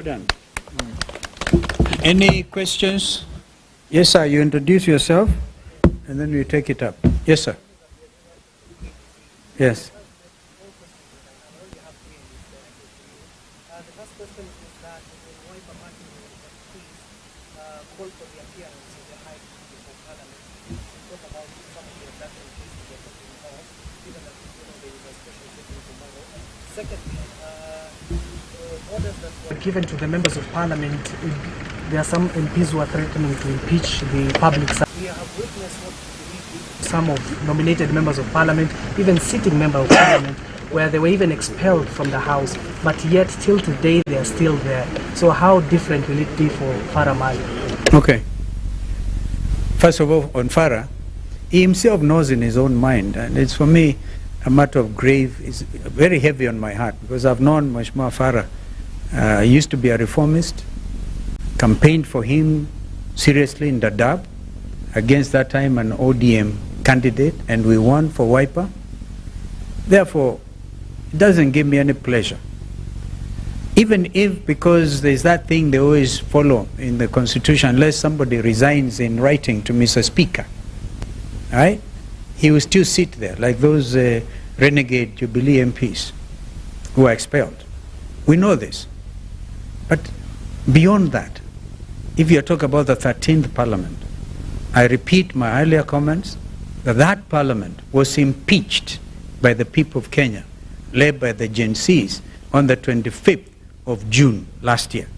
Done. Any questions? Yes, sir. You introduce yourself, and then we take it up. Yes, sir. Yes. The first question is that when Wiper Martin please call for the appearance of the High Committee for Parliament to talk about some of the abduction cases we are talking about, given that there is a special sitting tomorrow. Secondly, orders that were given to the members of Parliament, there are some MPs who are threatening to impeach the public. We have witnessed what some of nominated members of Parliament, even sitting members of Parliament, where they were even expelled from the House, but yet till today they are still there. So how different will it be for Farah Mali? Okay. First of all, on Farah, he himself knows in his own mind, and it's for me a matter of grave, it's very heavy on my heart, because I've known Mheshimiwa Farah. I used to be a reformist, campaigned for him seriously in Dadaab, against that time an ODM candidate, and we won for Wiper. Therefore, it doesn't give me any pleasure. Even if, because there's that thing they always follow in the Constitution, unless somebody resigns in writing to Mr. Speaker, right? He will still sit there, like those renegade Jubilee MPs who are expelled. We know this. But beyond that, if you talk about the 13th Parliament, I repeat my earlier comments, that Parliament was impeached by the people of Kenya, led by the Gen Zs, on the 25th of June last year.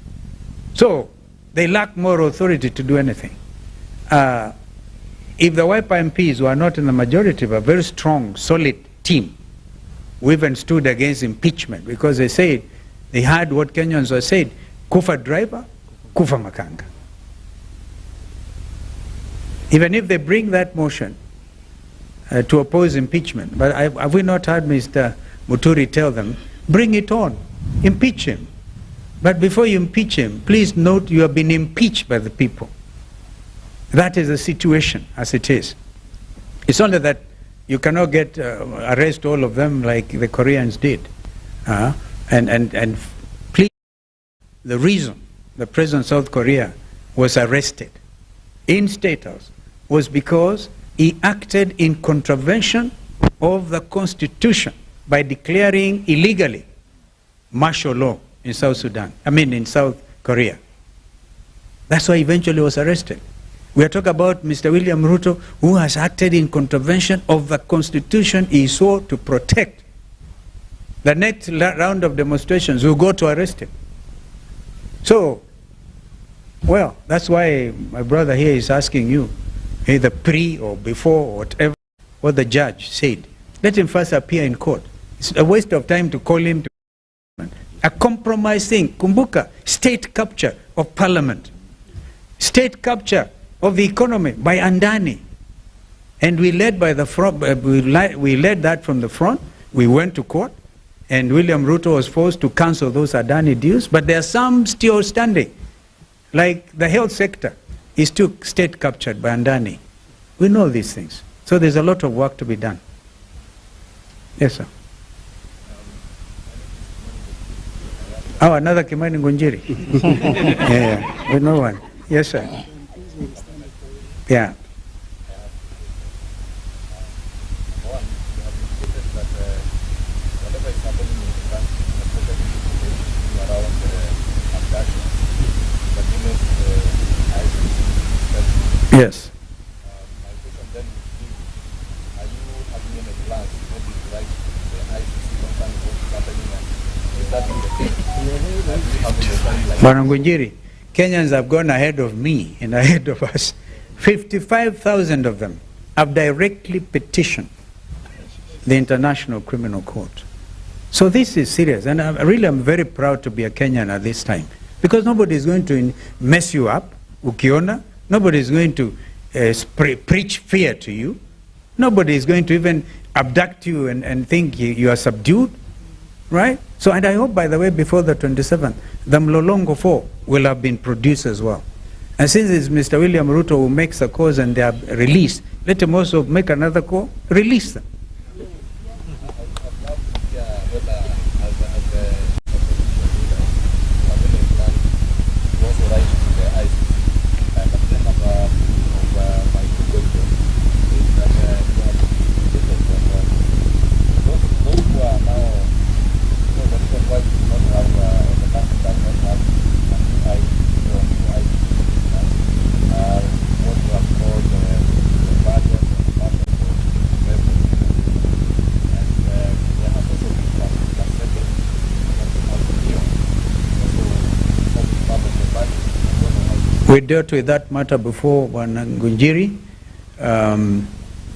So they lack moral authority to do anything. If the Wiper MPs were not in the majority of a very strong, solid team, we even stood against impeachment, because they said, they had what Kenyans were said, kufa driver, kufa makanga. Even if they bring that motion to oppose impeachment, but have we not heard Mr. Muturi tell them, bring it on, impeach him. But before you impeach him, please note you have been impeached by the people. That is the situation as it is. It's only that you cannot get arrest all of them like the Koreans did. And please, the reason the President of South Korea was arrested in State House was because he acted in contravention of the Constitution by declaring illegally martial law in South Sudan, in South Korea. That's why eventually he was arrested. We are talking about Mr. William Ruto, who has acted in contravention of the Constitution he sought to protect. The next round of demonstrations will go to arrest him. So, well, that's why my brother here is asking you, either pre or before or whatever, what the judge said. Let him first appear in court. It's a waste of time to call him to a compromise thing. Kumbuka, state capture of parliament. State capture of the economy by Andani. And we led by the front, we led that from the front. We went to court, and William Ruto was forced to cancel those Adani deals, but there are some still standing. Like the health sector is still state captured by Andani. We know these things. So there's a lot of work to be done. Yes, sir. Oh, another Kimani Ngunjiri. Yeah, we know one. Yes, sir. Yeah. Yes. My question then is, are you having any plans to write the ICC concerning what is happening? Bwana Ngunjiri, Kenyans have gone ahead of me and ahead of us. 55,000 of them have directly petitioned the International Criminal Court. So this is serious, and I'm very proud to be a Kenyan at this time, because nobody is going to mess you up, ukiona. Nobody is going to preach fear to you. Nobody is going to even abduct you and think you are subdued, right? So, and I hope, by the way, before the 27th, the Mlolongo 4 will have been produced as well. And since it's Mr. William Ruto who makes the calls and they are released, let him also make another call, release them. We dealt with that matter before, Ngunjiri.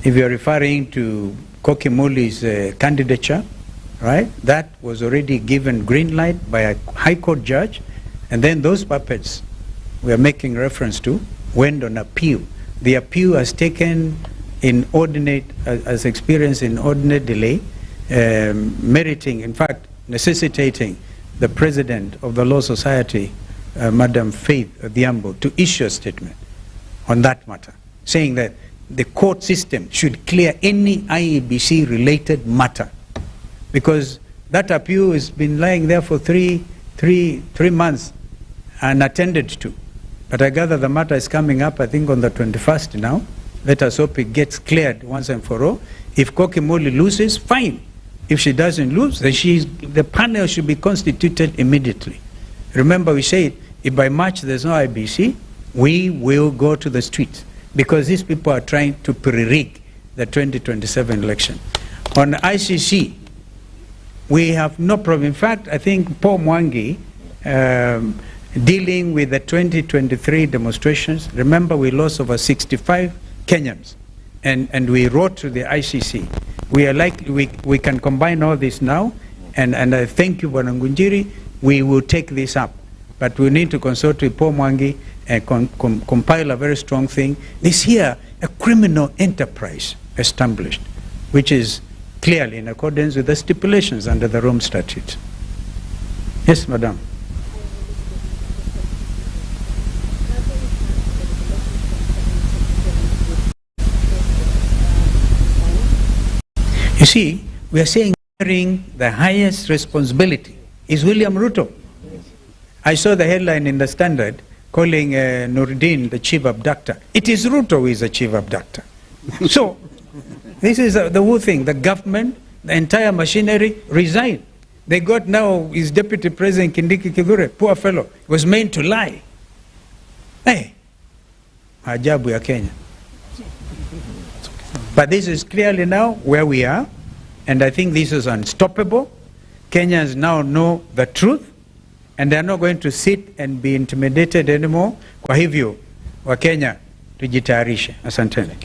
If you're referring to Kokimuli's candidature, right, that was already given green light by a High Court judge, and then those puppets we are making reference to went on appeal. The appeal has taken inordinate, as experienced inordinate delay, meriting, in fact, necessitating the president of the Law Society, Madam Faith Odhiambo, to issue a statement on that matter, saying that the court system should clear any IEBC related matter, because that appeal has been lying there for three months unattended to. But I gather the matter is coming up, I think, on the 21st now. Let us hope it gets cleared once and for all. If Kokimoli loses, fine. If she doesn't lose, then the panel should be constituted immediately. Remember, we said, if by March there's no IBC, we will go to the streets, because these people are trying to pre-rig the 2027 election. On ICC, we have no problem. In fact, I think Paul Mwangi, dealing with the 2023 demonstrations, remember we lost over 65 Kenyans, and we wrote to the ICC. We are likely, we can combine all this now, and I thank you, Ngunjiri. We will take this up, but we need to consult with Paul Mwangi and compile a very strong thing. This here, a criminal enterprise established, which is clearly in accordance with the stipulations under the Rome Statute. Yes, Madam. You see, we are saying the highest responsibility is William Ruto. I saw the headline in the Standard calling Nuruddin the chief abductor. It is Ruto who is the chief abductor. So, this is the whole thing. The government, the entire machinery resigned. They got now his deputy president, Kindiki Kithure, poor fellow, was meant to lie. Hey, ajabu ya Kenya. But this is clearly now where we are, and I think this is unstoppable. Kenyans now know the truth, and they are not going to sit and be intimidated anymore. Kwa hivyo, wa Kenya, tujitayarishe. Asanteni.